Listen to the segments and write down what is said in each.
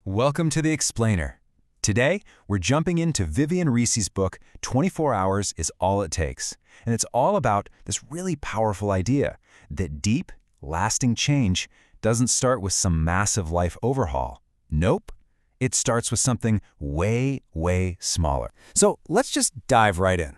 Welcome to The Explainer. Today, we're jumping into Vivian Risi's book, 24 Hours is All It Takes. And it's all about this really powerful idea that deep, lasting change doesn't start with some massive life overhaul. Nope. It starts with something way, way smaller. So let's just dive right in.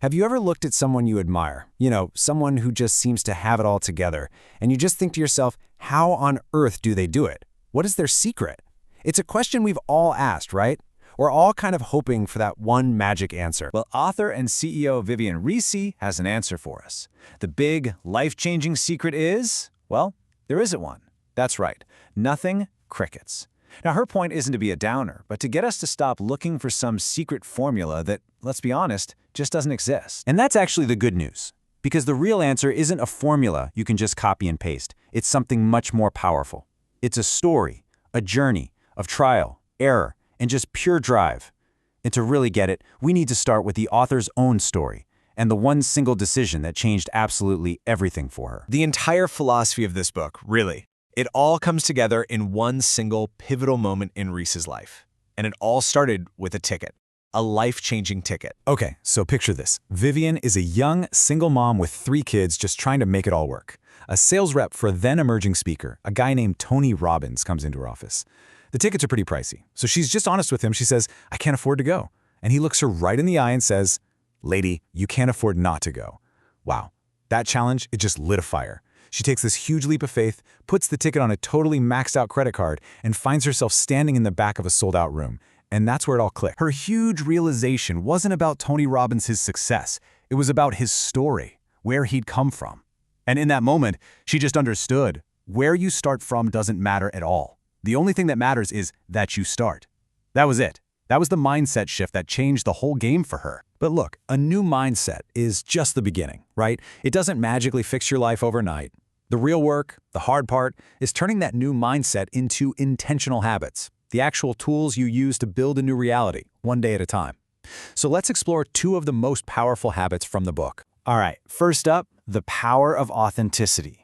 Have you ever looked at someone you admire? Someone who just seems to have it all together, and you just think to yourself, how on earth do they do it? What is their secret? It's a question we've all asked, right? We're all kind of hoping for that one magic answer. Well, author and CEO Vivian Risi has an answer for us. The big, life-changing secret is, well, there isn't one. That's right. Nothing, crickets. Now, her point isn't to be a downer, but to get us to stop looking for some secret formula that, let's be honest, just doesn't exist. And that's actually the good news, because the real answer isn't a formula you can just copy and paste. It's something much more powerful. It's a story, a journey of trial, error, and just pure drive. And to really get it, we need to start with the author's own story and the one single decision that changed absolutely everything for her. The entire philosophy of this book, really, it all comes together in one single pivotal moment in Risi's life. And it all started with a ticket, a life-changing ticket. Okay, so picture this. Vivian is a young, single mom with 3 kids just trying to make it all work. A sales rep for a then-emerging speaker, a guy named Tony Robbins, comes into her office. The tickets are pretty pricey, so she's just honest with him. She says, I can't afford to go. And he looks her right in the eye and says, lady, you can't afford not to go. Wow, that challenge, it just lit a fire. She takes this huge leap of faith, puts the ticket on a totally maxed out credit card, and finds herself standing in the back of a sold-out room. And that's where it all clicked. Her huge realization wasn't about Tony Robbins' success. It was about his story, where he'd come from. And in that moment, she just understood, where you start from doesn't matter at all. The only thing that matters is that you start. That was it. That was the mindset shift that changed the whole game for her. But look, a new mindset is just the beginning, right? It doesn't magically fix your life overnight. The real work, the hard part, is turning that new mindset into intentional habits, the actual tools you use to build a new reality, one day at a time. So let's explore 2 of the most powerful habits from the book. All right, first up, the power of authenticity.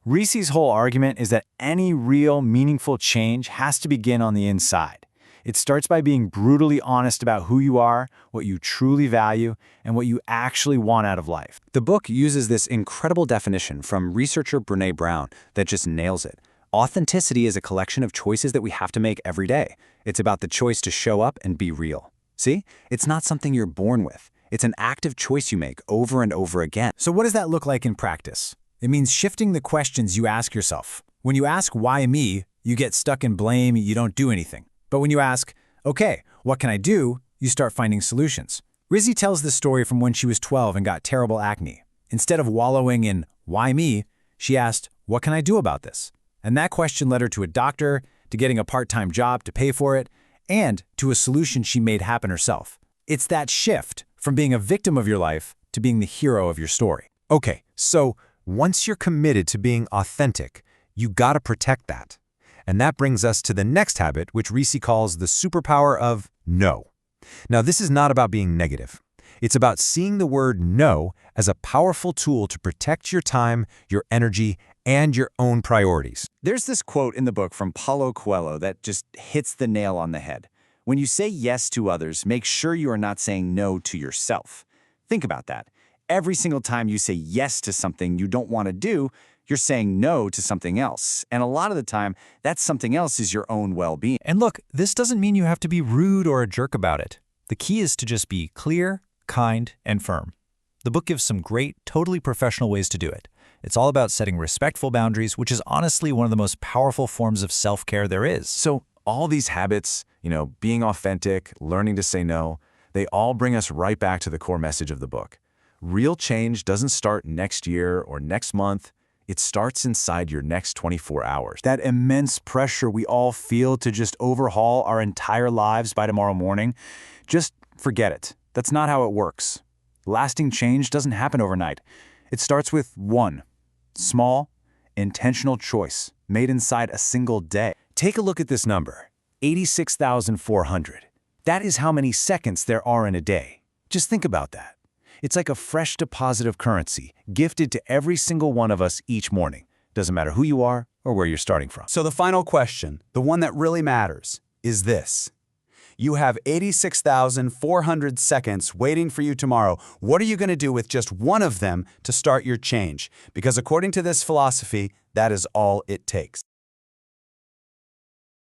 Risi's whole argument is that any real, meaningful change has to begin on the inside. It starts by being brutally honest about who you are, what you truly value, and what you actually want out of life. The book uses this incredible definition from researcher Brené Brown that just nails it. Authenticity is a collection of choices that we have to make every day. It's about the choice to show up and be real. See? It's not something you're born with. It's an active choice you make over and over again. So what does that look like in practice? It means shifting the questions you ask yourself. When you ask, why me, you get stuck in blame, you don't do anything. But when you ask, okay, what can I do, you start finding solutions. Risi tells this story from when she was 12 and got terrible acne. Instead of wallowing in, why me, she asked, what can I do about this? And that question led her to a doctor, to getting a part-time job to pay for it, and to a solution she made happen herself. It's that shift from being a victim of your life to being the hero of your story. Okay, so once you're committed to being authentic, you gotta protect that. And that brings us to the next habit, which Risi calls the superpower of no. Now, this is not about being negative. It's about seeing the word no as a powerful tool to protect your time, your energy, and your own priorities. There's this quote in the book from Paulo Coelho that just hits the nail on the head. When you say yes to others, make sure you are not saying no to yourself. Think about that. Every single time you say yes to something you don't want to do, you're saying no to something else. And a lot of the time, that something else is your own well-being. And look, this doesn't mean you have to be rude or a jerk about it. The key is to just be clear, kind, and firm. The book gives some great, totally professional ways to do it. It's all about setting respectful boundaries, which is honestly one of the most powerful forms of self-care there is. So all these habits, being authentic, learning to say no, they all bring us right back to the core message of the book. Real change doesn't start next year or next month. It starts inside your next 24 hours. That immense pressure we all feel to just overhaul our entire lives by tomorrow morning, just forget it. That's not how it works. Lasting change doesn't happen overnight. It starts with one small, intentional choice made inside a single day. Take a look at this number, 86,400. That is how many seconds there are in a day. Just think about that. It's like a fresh deposit of currency gifted to every single one of us each morning. Doesn't matter who you are or where you're starting from. So the final question, the one that really matters, is this. You have 86,400 seconds waiting for you tomorrow. What are you going to do with just one of them to start your change? Because according to this philosophy, that is all it takes.